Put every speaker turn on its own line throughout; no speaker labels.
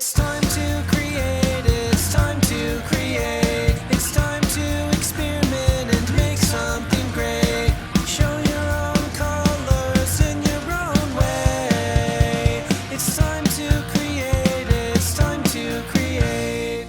It's time to create, it's time to create, it's time to experiment and make something great. Show your own colors in your own way. It's time to create, it's time to create.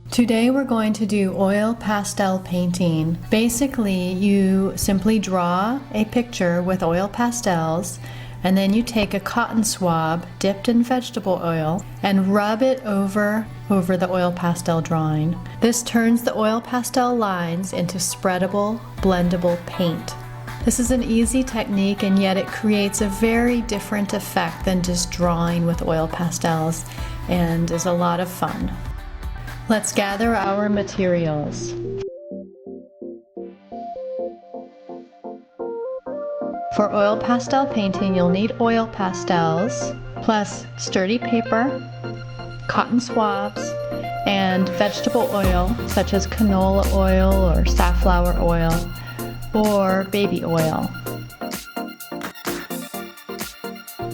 Today we're going to do oil pastel painting. Basically, you simply draw a picture with oil pastels, and then you take a cotton swab dipped in vegetable oil and rub it over the oil pastel drawing. This turns the oil pastel lines into spreadable, blendable paint. This is an easy technique, and yet it creates a very different effect than just drawing with oil pastels, and is a lot of fun. Let's gather our materials. For oil pastel painting, you'll need oil pastels, plus sturdy paper, cotton swabs, and vegetable oil, such as canola oil or safflower oil, or baby oil.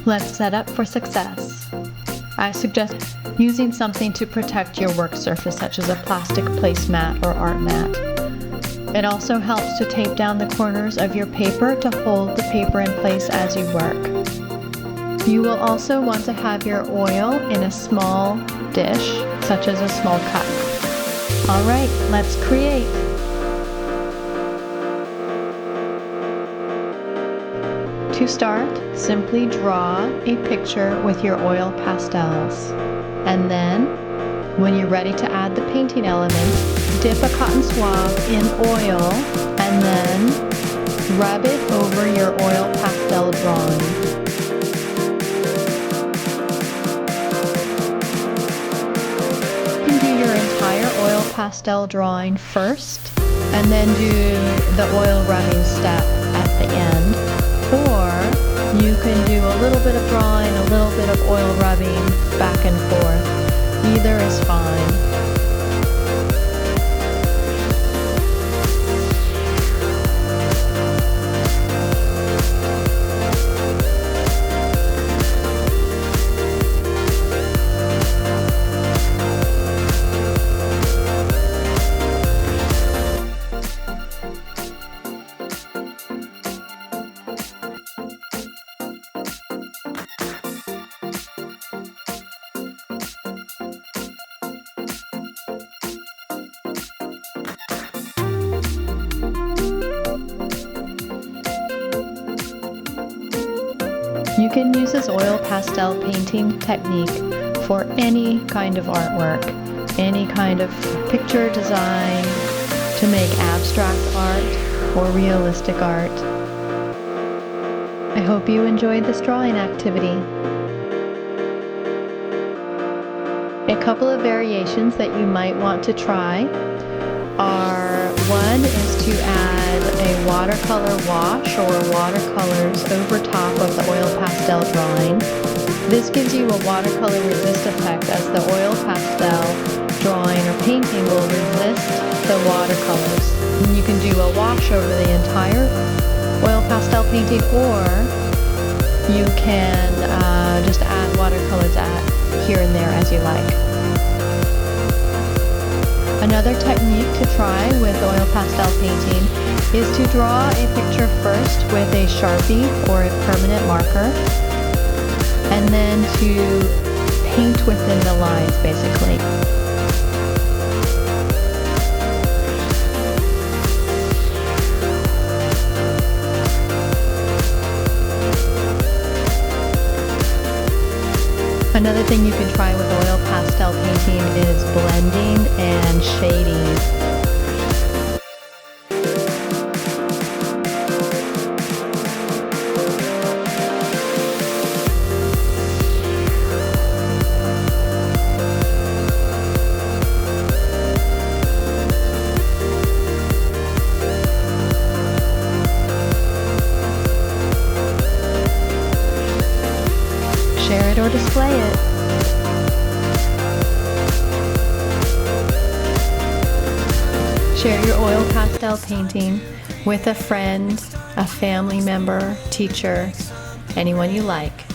Let's set up for success. I suggest using something to protect your work surface, such as a plastic placemat or art mat. It also helps to tape down the corners of your paper to hold the paper in place as you work. You will also want to have your oil in a small dish, such as a small cup. All right, let's create. To start, simply draw a picture with your oil pastels. And then, when you're ready to add the painting elements, dip a cotton swab in oil and then rub it over your oil pastel drawing. You can do your entire oil pastel drawing first and then do the oil rubbing step at the end. Or you can do a little bit of drawing, a little bit of oil rubbing, back and forth. Either is fine. You can use this oil pastel painting technique for any kind of artwork, any kind of picture design, to make abstract art or realistic art. I hope you enjoyed this drawing activity. A couple of variations that you might want to try are, one is to add a watercolor wash or watercolors over top of the oil pastel drawing. This gives you a watercolor resist effect, as the oil pastel drawing or painting will resist the watercolors. And you can do a wash over the entire oil pastel painting, or you can just add watercolors here and there as you like. Another technique to try with oil pastel painting is to draw a picture first with a Sharpie or a permanent marker, and then to paint within the lines, basically. Another thing you can try with oil pastel painting is blending and shading. Share it or display it. Share your oil pastel painting with a friend, a family member, teacher, anyone you like.